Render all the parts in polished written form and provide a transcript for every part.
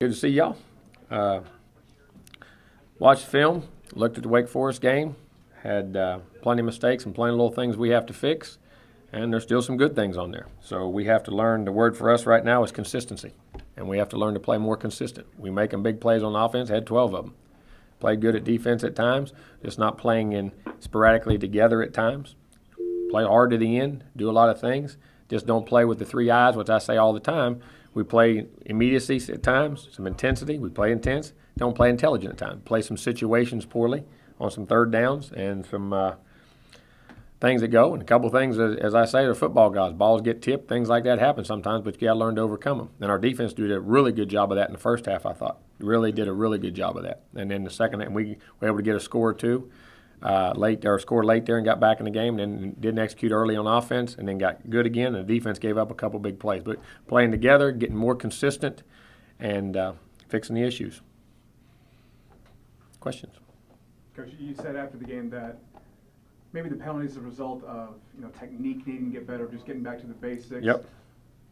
Good to see y'all. Watched the film, looked at the Wake Forest game, had plenty of mistakes and plenty of little things we have to fix, and there's still some good things on there. So we have to learn, the word for us right now is consistency, and we have to learn to play more consistent. We making big plays on offense, had 12 of them. Played good at defense at times, just not playing in sporadically together at times. Play hard to the end, do a lot of things. Just don't play with the three eyes, which I say all the time. We play immediacy at times, some intensity. We play intense. Don't play intelligent at times. Play some situations poorly on some third downs and some things that go. And a couple of things, as I say, the football guys, balls get tipped, things like that happen sometimes, but you got to learn to overcome them. And our defense did a really good job of that in the first half, I thought. Really did a really good job of that. And then the second, and we were able to get a score or two scored late there and got back in the game, and then didn't execute early on offense, and then got good again, and the defense gave up a couple big plays. But playing together, getting more consistent, and fixing the issues. Questions? Coach, you said after the game that maybe the penalty is a result of technique needing to get better, just getting back to the basics. Yep.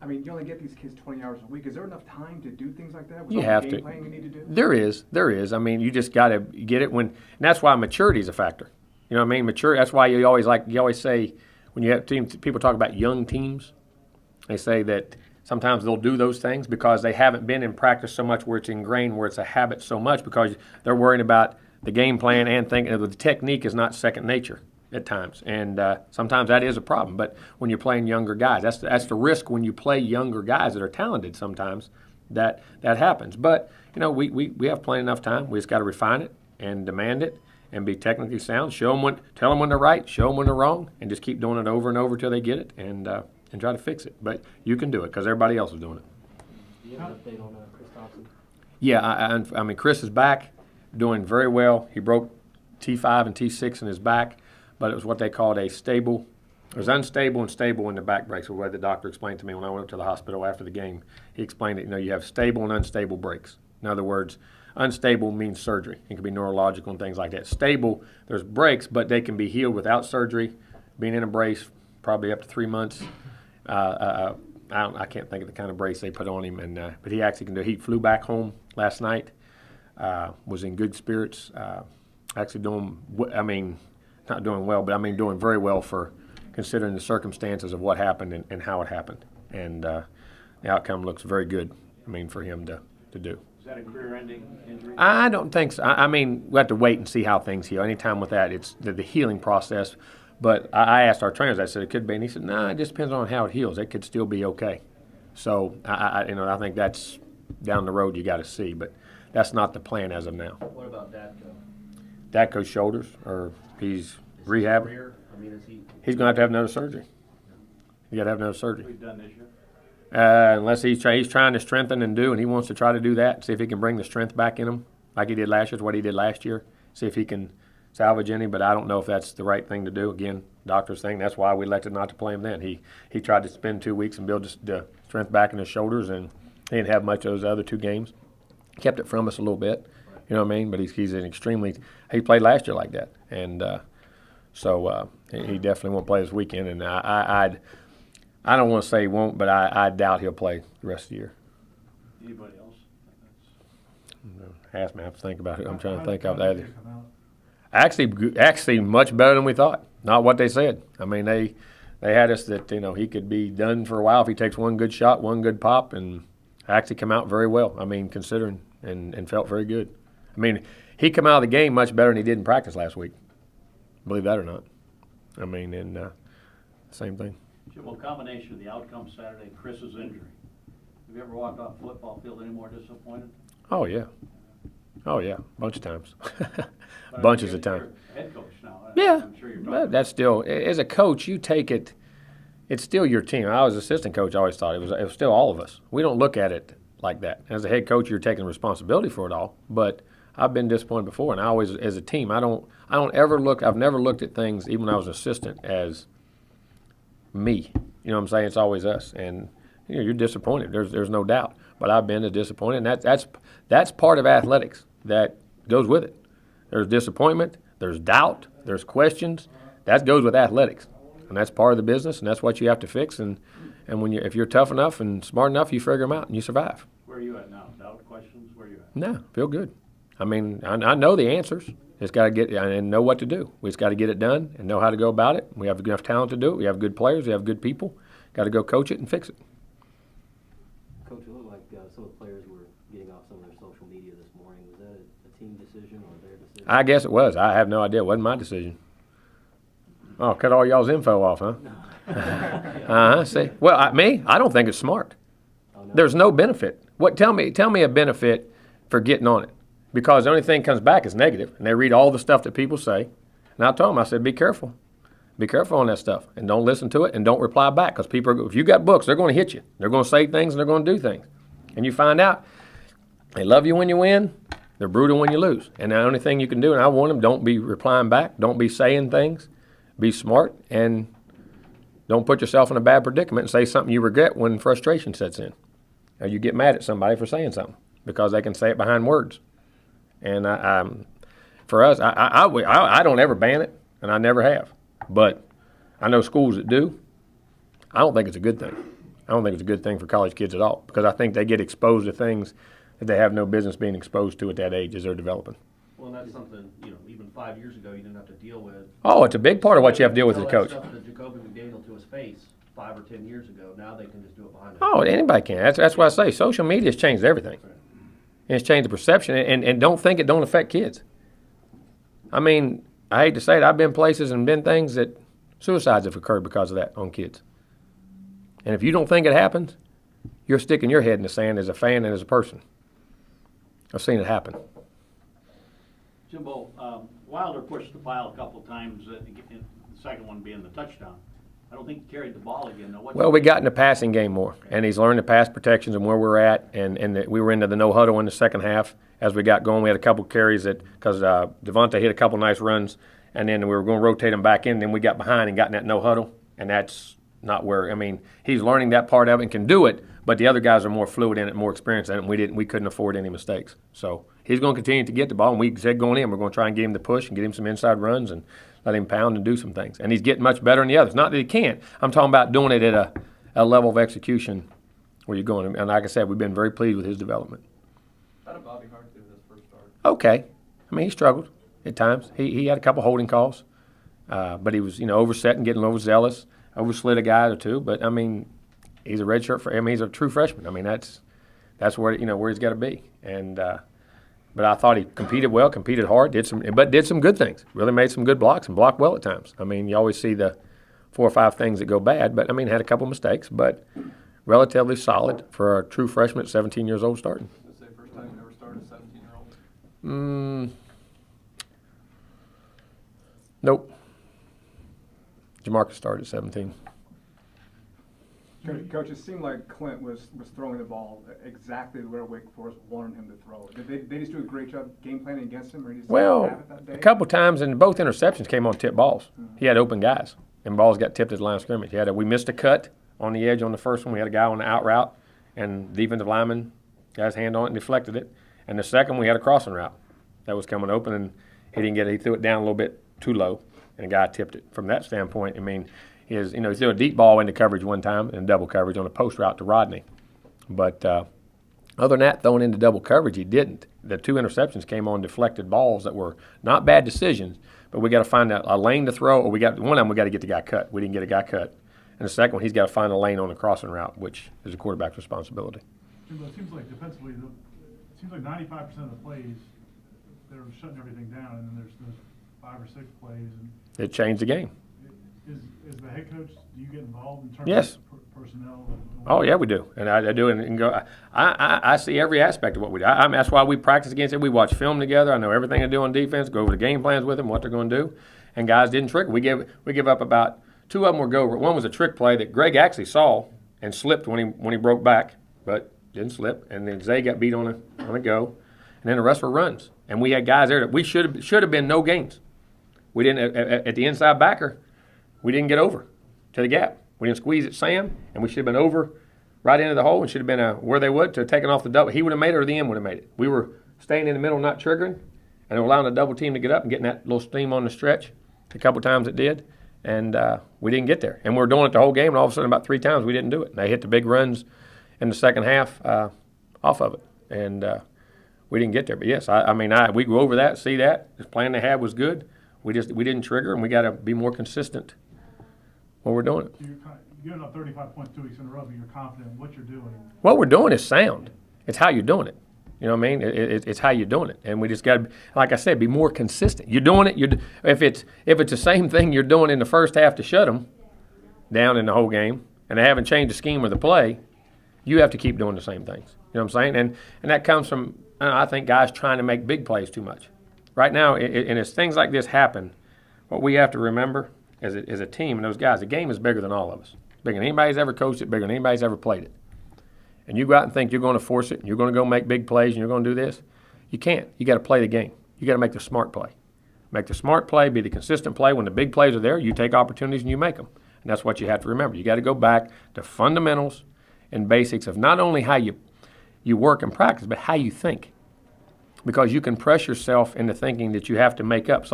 I mean, you only get these kids 20 hours a week. Is there enough time to do things like that? You have to. Playing you need to do? There is. I mean, you just got to get it when, and that's why maturity is a factor. You know what I mean? Maturity. That's why you always say when you have teams, people talk about young teams. They say that sometimes they'll do those things because they haven't been in practice so much where it's ingrained, where it's a habit so much because they're worrying about the game plan and thinking that the technique is not second nature at times, and sometimes that is a problem. But when you're playing younger guys, that's the risk when you play younger guys that are talented. Sometimes that happens. But we have plenty enough time. We just got to refine it and demand it and be technically sound. Tell them when they're right, show them when they're wrong, and just keep doing it over and over till they get it and try to fix it. But you can do it because everybody else is doing it. Do you have an update on Chris Thompson? Yeah, I mean Chris is back, doing very well. He broke T5 and T6 in his back. But it was what they called a stable. It was unstable and stable in the back breaks, the way the doctor explained to me when I went up to the hospital after the game. He explained that you have stable and unstable breaks. In other words, unstable means surgery. It can be neurological and things like that. Stable, there's breaks, but they can be healed without surgery, being in a brace probably up to 3 months. I can't think of the kind of brace they put on him, but he actually can do it. He flew back home last night, was in good spirits, actually doing, not doing well, but I mean doing very well for considering the circumstances of what happened and how it happened. And the outcome looks very good, for him to do. Is that a career-ending injury? I don't think so. I mean, we have to wait and see how things heal. Anytime with that, it's the healing process. But I asked our trainers, I said it could be, and he said, no, it just depends on how it heals. It could still be okay. So, I think that's down the road you got to see, but that's not the plan as of now. What about Datko? Datko's shoulders, or he's rehabbing. He's going to have another surgery. You got to have another surgery. We've done this year. Unless he's trying to strengthen and he wants to try to do that, see if he can bring the strength back in him, like he did last year, what he did last year, see if he can salvage any, but I don't know if that's the right thing to do. Again, doctor's thing, that's why we elected not to play him then. He tried to spend 2 weeks and build the strength back in his shoulders, and he didn't have much of those other 2 games. Kept it from us a little bit, you know what I mean? But he's an extremely – he played last year like that, and so he definitely won't play this weekend, and I don't want to say he won't, but I doubt he'll play the rest of the year. Anybody else? Ask me. I have to think about it. I'm trying to think of that. Actually, much better than we thought. Not what they said. I mean, they had us that he could be done for a while if he takes one good shot, one good pop, and actually come out very well. I mean, considering and felt very good. I mean, he come out of the game much better than he did in practice last week. Believe that or not. I mean, and same thing. Jimbo, combination of the outcome Saturday and Chris's injury. Have you ever walked off a football field any more disappointed? Oh, yeah. Bunch of times. Bunches of times. Head coach now. Yeah. I'm sure you're talking. That's still, as a coach, you take it, it's still your team. I was assistant coach, I always thought it was still all of us. We don't look at it like that. As a head coach, you're taking responsibility for it all. But I've been disappointed before, and I always, as a team, I've never looked at things, even when I was an assistant, as me. You know what I'm saying? It's always us. And you're disappointed. There's no doubt. But I've been disappointed, and that's part of athletics that goes with it. There's disappointment, there's doubt, there's questions. That goes with athletics, and that's part of the business, and that's what you have to fix. And if you're tough enough and smart enough, you figure them out and you survive. Where are you at now? Doubt, questions? No, feel good. I mean, I know the answers. Just got to get and know what to do. We just got to get it done and know how to go about it. We have enough talent to do it. We have good players. We have good people. Got to go coach it and fix it. Coach, it looked like some of the players were getting off some of their social media this morning. Was that a team decision or their decision? I guess it was. I have no idea. It wasn't my decision. Oh, cut all y'all's info off, huh? See, well, I don't think it's smart. Oh, no. There's no benefit. Tell me a benefit for getting on it, because the only thing comes back is negative, and they read all the stuff that people say. And I told them, I said, be careful on that stuff, and don't listen to it, and don't reply back, because people, if you got books, they're going to hit you. They're going to say things, and they're going to do things, and you find out they love you when you win, they're brutal when you lose, and the only thing you can do, and I warn them, don't be replying back, don't be saying things, be smart, and don't put yourself in a bad predicament and say something you regret when frustration sets in, or you get mad at somebody for saying something, because they can say it behind words. And for us, I don't ever ban it, and I never have. But I know schools that do. I don't think it's a good thing. I don't think it's a good thing for college kids at all, because I think they get exposed to things that they have no business being exposed to at that age as they're developing. Well, that's something, even 5 years ago, you didn't have to deal with. Oh, it's a big part of what you have to deal with as a coach. Tell that stuff to Jacoby McDaniel to his face 5 or 10 years ago. Now they can just do it behind him. Oh, anybody can. That's why I say social media has changed everything. And it's changed the perception, and don't think it don't affect kids. I mean, I hate to say it, I've been places and been things that suicides have occurred because of that on kids. And if you don't think it happens, you're sticking your head in the sand as a fan and as a person. I've seen it happen. Jimbo, Wilder pushed the pile a couple times, the second one being the touchdown. I don't think he carried the ball again. Now, Well, we got in the passing game more, and he's learned the pass protections and where we're at, and we were into the no huddle in the second half. As we got going, we had a couple carries because Devontae hit a couple nice runs, and then we were going to rotate him back in. Then we got behind and got in that no huddle, and that's not where. I mean, he's learning that part of it and can do it, but the other guys are more fluid in it, more experienced in it, and we couldn't afford any mistakes. So he's going to continue to get the ball, and we said going in, we're going to try and get him the push and get him some inside runs and let him pound and do some things. And he's getting much better than the others. Not that he can't. I'm talking about doing it at a level of execution where you're going. And like I said, we've been very pleased with his development. How did Bobby Hart do this first start? Okay. I mean, he struggled at times. He had a couple holding calls, but he was, overset and getting overzealous, overslid a guy or two. But, I mean, he's a redshirt. He's a true freshman. I mean, that's where, where he's got to be. And but I thought he competed well, competed hard, did some good things. Really made some good blocks and blocked well at times. I mean, you always see the 4 or 5 things that go bad, but I mean, had a couple mistakes, but relatively solid for a true freshman at 17 years old starting. Let's say first time you ever started a 17-year-old? Nope. Jamarcus started at 17. Coach, it seemed like Clint was throwing the ball exactly where Wake Forest wanted him to throw. Did they just do a great job game planning against him, or he just didn't have it that day? A couple times, and both interceptions came on tip balls. He had open guys, and balls got tipped at the line of scrimmage. We missed a cut on the edge on the first one. We had a guy on the out route, and defensive lineman got his hand on it and deflected it. And the second, we had a crossing route that was coming open, and he didn't get it. He threw it down a little bit too low, and a guy tipped it. From that standpoint, I mean, he threw a deep ball into coverage one time and double coverage on a post route to Rodney. Other than that, throwing into double coverage, he didn't. The 2 interceptions came on deflected balls that were not bad decisions, but we got to find a lane to throw, or one of them we got to get the guy cut. We didn't get a guy cut. And the second one, he's got to find a lane on the crossing route, which is a quarterback's responsibility. Jimbo, it seems like defensively, it seems like 95% of the plays, they're shutting everything down, and then there's those 5 or 6 plays. And It changed the game. Is the head coach, do you get involved in terms Yes. of personnel? Oh, yeah, we do. And I do. And go. I see every aspect of what we do. I mean, that's why we practice against it. We watch film together. I know everything they do on defense, go over the game plans with them, what they're going to do. And guys didn't trick. We give up about 2 of them were go. One was a trick play that Greg actually saw and slipped when he broke back, but didn't slip. And then Zay got beat on a go. And then the rest were runs. And we had guys there that we should have been no gains. We didn't at the inside backer. We didn't get over to the gap. We didn't squeeze at Sam, and we should have been over right into the hole and should have been where they would to taking off the double. He would have made it, or the end would have made it. We were staying in the middle, not triggering, and allowing the double team to get up and getting that little steam on the stretch. A couple times it did, and we didn't get there. And we were doing it the whole game, and all of a sudden about 3 times we didn't do it. And they hit the big runs in the second half off of it. And we didn't get there. But yes, we go over that, see that the plan they had was good. We didn't trigger, and we got to be more consistent when we're doing it. So you're giving up 35 points 2 weeks in a row, but you're confident in what you're doing. What we're doing is sound. It's how you're doing it. You know what I mean? It's how you're doing it, and we just got to, like I said, be more consistent. You're doing it. If it's the same thing you're doing in the first half to shut them down in the whole game, and they haven't changed the scheme or the play, you have to keep doing the same things. You know what I'm saying? And that comes from I think guys trying to make big plays too much. Right now, and as things like this happen, what we have to remember as a team and those guys, the game is bigger than all of us. Bigger than anybody's ever coached it. Bigger than anybody's ever played it. And you go out and think you're going to force it, and you're going to go make big plays, and you're going to do this. You can't. You got to play the game. You got to make the smart play. Make the smart play, be the consistent play. When the big plays are there, you take opportunities and you make them. And that's what you have to remember. You got to go back to fundamentals and basics of not only how you work and practice, but how you think. Because you can press yourself into thinking that you have to make up. It's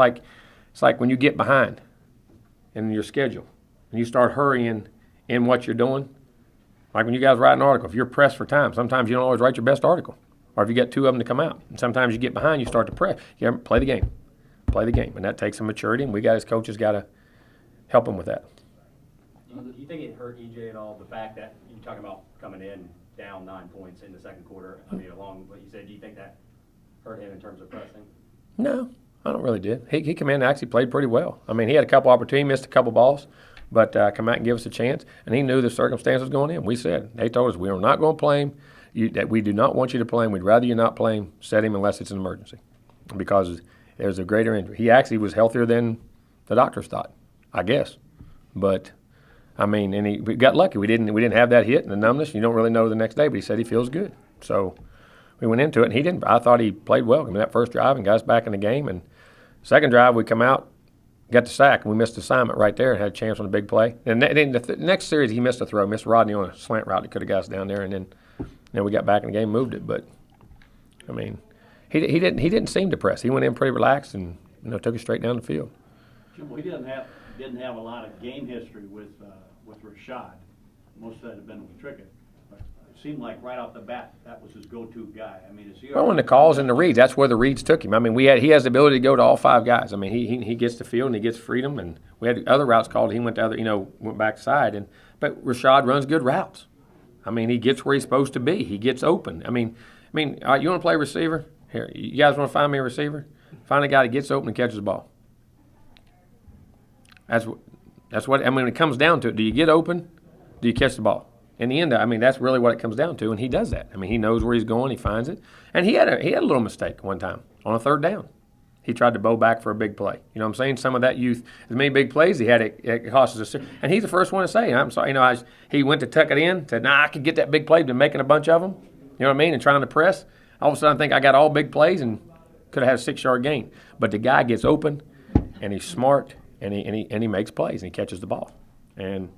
like when you get behind in your schedule and you start hurrying in what you're doing. Like when you guys write an article, if you're pressed for time, sometimes you don't always write your best article. Or if you get two of them to come out. And sometimes you get behind, you start to press. You play the game. Play the game. And that takes some maturity, and we got as coaches got to help them with that. Do you think it hurt EJ at all, the fact that you're talking about coming in down 9 points in the second quarter? I mean, along what you said, do you think that hurt him in terms of pressing? No, I don't really did. He came in and actually played pretty well. I mean, he had a couple opportunities, missed a couple balls, but come out and give us a chance. And he knew the circumstances going in. We said, they told us we are not going to play him, that we do not want you to play him. We'd rather you not play him, set him unless it's an emergency because there's a greater injury. He actually was healthier than the doctors thought, I guess. But, I mean, and we got lucky. We didn't have that hit and the numbness. You don't really know the next day, but he said he feels good. So we went into it, and he didn't. I thought he played well. I mean, that first drive and got us back in the game. And second drive, we come out, got the sack, and we missed the assignment right there and had a chance on a big play. And then the next series, he missed a throw, missed Rodney on a slant route that could have got us down there, and then we got back in the game, moved it. But I mean, he didn't seem depressed. He went in pretty relaxed and took it straight down the field. Jimbo, he didn't have a lot of game history with Rashad. Most of that had been with Trickett. But it seemed like right off the bat that was his go-to guy. I mean, is he? Well, in the calls and the reads, that's where the reads took him. I mean, he has the ability to go to all five guys. I mean, he gets the field and he gets freedom. And we had other routes called. He went to went backside. But Rashad runs good routes. I mean, he gets where he's supposed to be. He gets open. I mean, all right, you want to play receiver? Here, you guys want to find me a receiver? Find a guy that gets open and catches the ball. That's what I mean. When it comes down to it, do you get open? Do you catch the ball? In the end, I mean, that's really what it comes down to, and he does that. I mean, he knows where he's going. He finds it, and he had a little mistake one time on a third down. He tried to bow back for a big play. You know what I'm saying? Some of that youth, as many big plays he had, it cost us and he's the first one to say, I'm sorry. He went to tuck it in, said, I could get that big play, been making a bunch of them. You know what I mean? And trying to press. All of a sudden, I think I got all big plays and could have had a 6-yard gain. But the guy gets open, and he's smart, and he makes plays, and he catches the ball. And,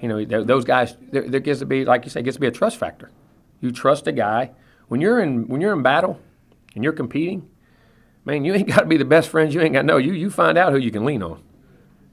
those guys, there gets to be, like you say, gets to be a trust factor. You trust a guy. When you're in battle and you're competing, man, you ain't got to be the best friends. You ain't got to know. You find out who you can lean on.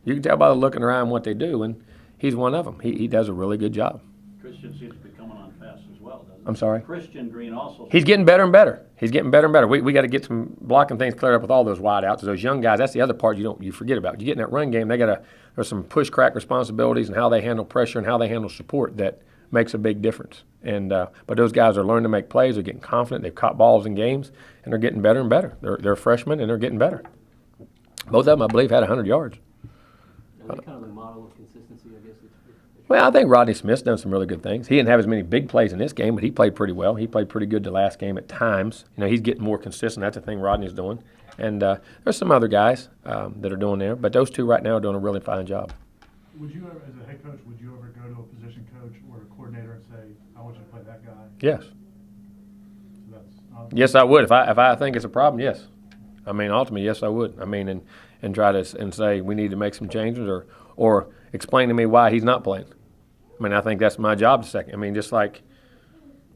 You can tell by the looking around what they do, and he's one of them. He does a really good job. Christian seems to be coming on fast as well, doesn't he? I'm sorry? Christian Green also. He's getting better and better. He's getting better and better. We got to get some blocking things cleared up with all those wideouts. Those young guys, that's the other part you forget about. You get in that run game, there's some push-crack responsibilities and how they handle pressure and how they handle support that makes a big difference. And but those guys are learning to make plays. They're getting confident. They've caught balls in games, and they're getting better and better. They're freshmen, and they're getting better. Both of them, I believe, had 100 yards. Is that kind of the model of consistency, I guess? Well, I think Rodney Smith's done some really good things. He didn't have as many big plays in this game, but he played pretty well. He played pretty good the last game at times. He's getting more consistent. That's the thing Rodney's doing. And there's some other guys that are doing there, but those two right now are doing a really fine job. Would you ever, as a head coach, would you ever go to a position coach or a coordinator and say, I want you to play that guy? Yes. So that's, Yes, I would. If I think it's a problem, yes. I mean, ultimately, yes, I would. I mean, and try to and say we need to make some changes or explain to me why he's not playing. I mean, I think that's my job to second. I mean, just like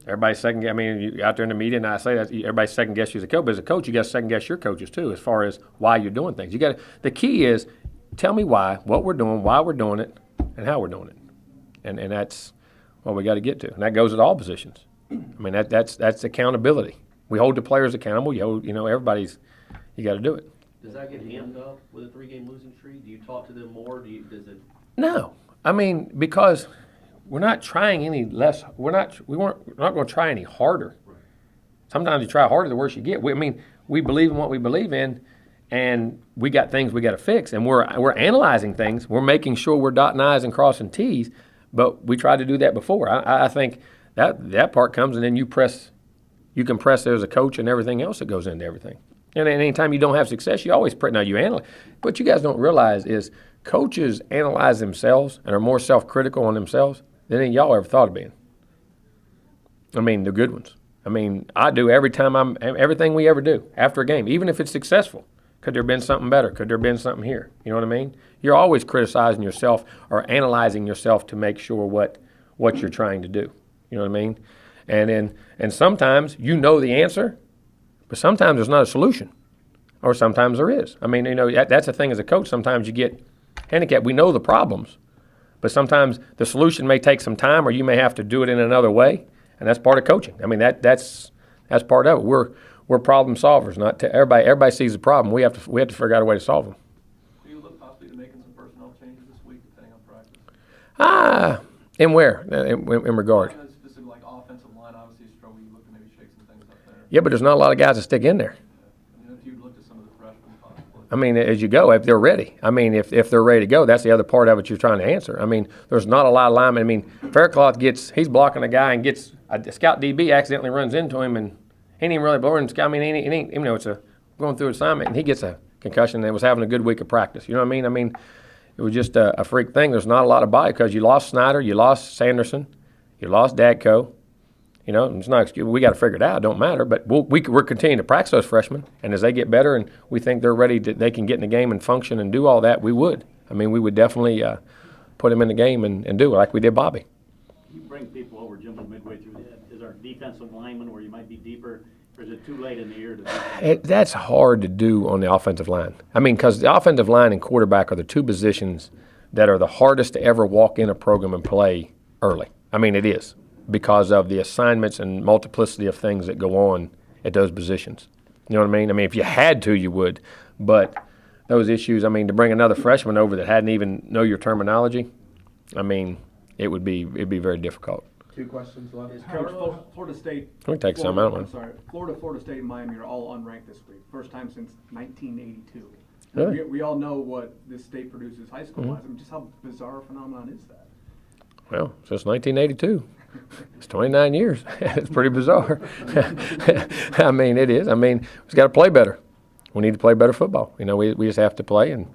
everybody's second. I mean, you out there in the media, and I say that everybody's second guess you as a coach. But as a coach, you got to second guess your coaches too, as far as why you're doing things. The key is tell me why, what we're doing, why we're doing it, and how we're doing it, and that's what we got to get to. And that goes at all positions. I mean, that's accountability. We hold the players accountable. You got to do it. Does that get amped up with a 3-game losing streak? Do you talk to them more? Does it? No, I mean, because we're not trying any less. We're not going to try any harder. Sometimes you try harder, the worse you get. We believe in what we believe in, and we got things we got to fix, and we're analyzing things. We're making sure we're dotting I's and crossing T's, but we tried to do that before. I think that part comes, and then you can press there as a coach and everything else that goes into everything. And anytime you don't have success, you always now you analyze. What you guys don't realize is coaches analyze themselves and are more self-critical on themselves than any of y'all ever thought of being. I mean, the good ones. I mean, I do every time everything we ever do after a game, even if it's successful. Could there have been something better? Could there have been something here? You know what I mean? You're always criticizing yourself or analyzing yourself to make sure what you're trying to do. You know what I mean? And sometimes you know the answer, but sometimes there's not a solution, or sometimes there is. I mean, that's the thing as a coach. Sometimes you get handicapped. We know the problems, but sometimes the solution may take some time, or you may have to do it in another way, and that's part of coaching. I mean, that's part of it. We're problem solvers. Not everybody sees the problem. We have to figure out a way to solve them. Do you look possibly to making some personnel changes this week, depending on practice? In where? In regard? Specifically, like offensive line, obviously struggle. You look to maybe shake some things up there. Yeah, but there's not a lot of guys that stick in there. If you looked at some of the freshmen, possibly. I mean, as you go, if they're ready. I mean, if they're ready to go, that's the other part of it you're trying to answer. I mean, there's not a lot of linemen. I mean, Faircloth he's blocking a guy and gets a scout DB accidentally runs into him, and he ain't even really blowing. I mean, he ain't it's going through assignment, and he gets a concussion and was having a good week of practice. You know what I mean? I mean, it was just a freak thing. There's not a lot of body because you lost Snyder, you lost Sanderson, you lost Dadco. It's not excuse. We got to figure it out. It don't matter. But we're continuing to practice those freshmen, and as they get better and we think they're ready, they can get in the game and function and do all that, we would. I mean, we would definitely put them in the game and do it like we did Bobby. You bring people over, Jimbo, midway through that. Is our defensive lineman where you might be deeper, or is it too late in the year to do that? That's hard to do on the offensive line. I mean, because the offensive line and quarterback are the two positions that are the hardest to ever walk in a program and play early. I mean, it is, because of the assignments and multiplicity of things that go on at those positions. You know what I mean? I mean, if you had to, you would. But those issues, I mean, to bring another freshman over that hadn't even know your terminology, I mean, it'd be very difficult. 2 questions left. Carlos- Florida State. We can take some, I don't mind. I'm sorry. Florida State, and Miami are all unranked this week. First time since 1982. Really? We all know what this state produces high school-wise. Mm-hmm. I mean, just how bizarre a phenomenon is that? Well, since 1982. It's 29 years. It's pretty bizarre. I mean, it is. I mean, we've got to play better. We need to play better football. We just have to play. And,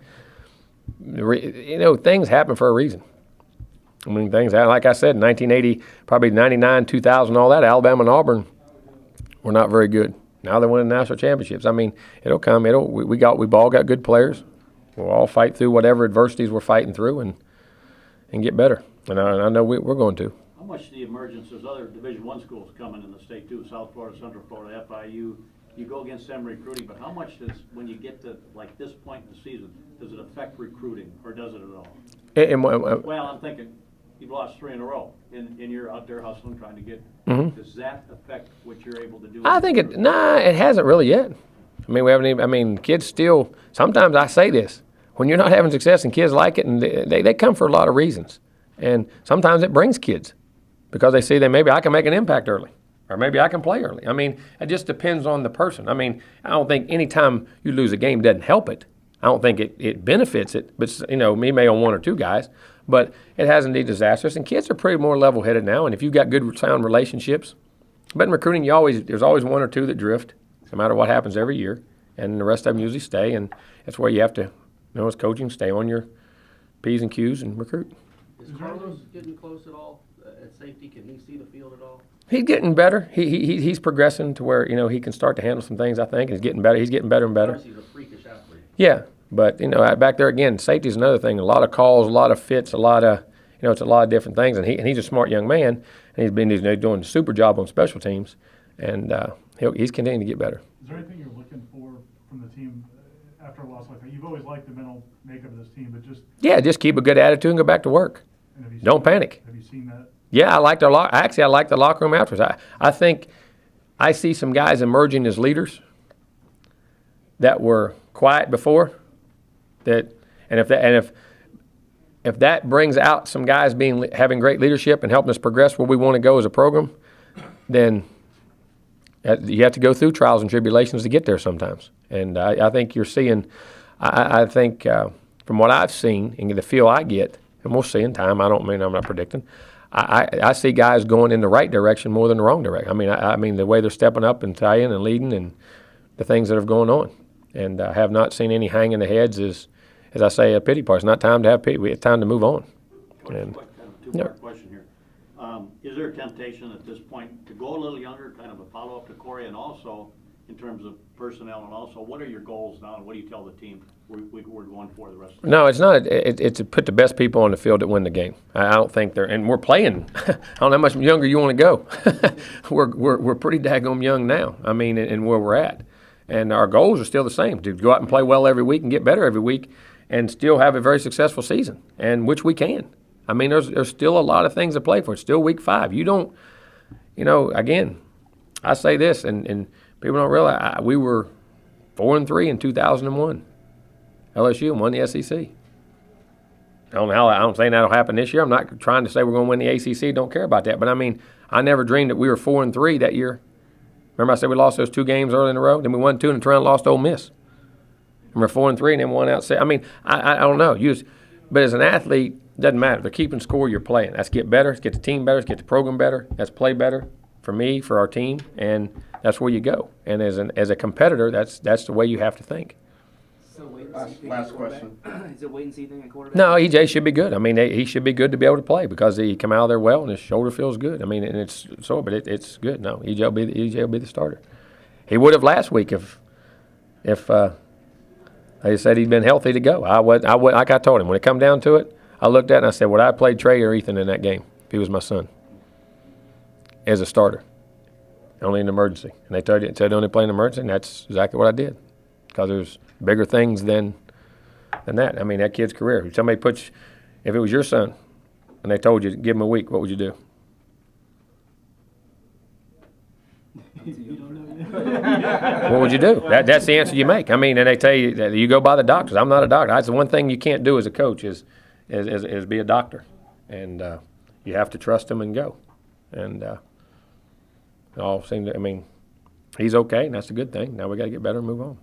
things happen for a reason. I mean, things happen. Like I said, 1980, probably 99, 2000, all that, Alabama and Auburn were not very good. Now they're winning national championships. I mean, it'll come. We've all got good players. We'll all fight through whatever adversities we're fighting through and get better. And I know we're going to. How much the emergence, there's other Division I schools coming in the state too, South Florida, Central Florida, FIU. You go against them recruiting, but how much when you get to like this point in the season, does it affect recruiting, or does it at all? Well, I'm thinking you've lost 3 in a row, and you're out there hustling, trying to get. Mm-hmm. Does that affect what you're able to do? I think it hasn't really yet. I mean, we haven't even. I mean, kids still. Sometimes I say this: when you're not having success and kids like it, and they come for a lot of reasons, and sometimes it brings kids because they see that maybe I can make an impact early, or maybe I can play early. I mean, it just depends on the person. I mean, I don't think any time you lose a game doesn't help it. I don't think it benefits it, but me may on 1 or 2 guys, but it hasn't been disastrous. And kids are pretty more level-headed now, and if you've got good, sound relationships, but in recruiting, there's always 1 or 2 that drift, no matter what happens every year, and the rest of them usually stay, and that's where you have to, as coaching, stay on your P's and Q's and recruit. Is Carlos getting close at all at safety? Can he see the field at all? He's getting better. He's progressing to where he can start to handle some things. I think he's getting better. He's getting better and better. He's a freakish athlete. Yeah, but back there again, safety is another thing. A lot of calls, a lot of fits, a lot of it's a lot of different things. And he's a smart young man, and he's doing a super job on special teams, and he's continuing to get better. Is there anything you're looking for from the team after a loss like that? You've always liked the mental makeup of this team, but just keep a good attitude and go back to work. Don't panic. Have you seen that? Yeah, I liked the locker room afterwards. I think I see some guys emerging as leaders that were quiet before. If that brings out some guys having great leadership and helping us progress where we want to go as a program, then you have to go through trials and tribulations to get there sometimes. And I think you're seeing. I think from what I've seen and the feel I get, and we'll see in time. I'm not predicting. I see guys going in the right direction more than the wrong direction. I mean the way they're stepping up and tying and leading and the things that are going on. And I have not seen any hanging the heads as I say, a pity party. It's not time to have pity. It's time to move on. And, Two-part question here. Is there a temptation at this point to go a little younger, kind of a follow-up to Corey, and also in terms of personnel, and also what are your goals now, and what do you tell the team we're going for the rest of the No, it's not. It's to put the best people on the field that win the game. I don't think they're, and we're playing. I don't know how much younger you want to go. we're pretty daggone young now. I mean, and where we're at, and our goals are still the same: to go out and play well every week and get better every week, and still have a very successful season, and which we can. I mean, there's still a lot of things to play for. It's still week 5. You don't, again, I say this, and people don't realize we were 4-3 in 2001. LSU won the SEC. I don't know how. I'm saying that'll happen this year. I'm not trying to say we're going to win the ACC. Don't care about that. But I mean, I never dreamed that we were 4-3 that year. Remember, I said we lost those 2 games early in a row. Then we won 2 and turned and lost to Ole Miss. And we're 4-3 and then won out. I mean, I don't know. But as an athlete, it doesn't matter. They're keeping score. You're playing. That's get better. Let's get the team better. Let's get the program better. Let's play better for me, for our team, and that's where you go. And as a competitor, that's the way you have to think. So wait and see thing Last at quarterback? question. Is it wait and see thing at quarterback? No, EJ should be good. I mean, he should be good to be able to play because he come out of there well and his shoulder feels good. I mean, and it's good. No, EJ will be the starter. He would have last week if they said he'd been healthy to go. Like I told him, when it come down to it, I looked at it and I said, would I play Trey or Ethan in that game if he was my son as a starter? Only in emergency. And they said only play in emergency, and that's exactly what I did because there's bigger things than that. I mean, that kid's career. If somebody if it was your son and they told you to give him a week, what would you do? What would you do? That's the answer you make. I mean, and they tell you that you go by the doctors. I'm not a doctor. That's the one thing you can't do as a coach is be a doctor, and you have to trust them and go. And it all seemed to. I mean, he's okay, and that's a good thing. Now we got to get better and move on.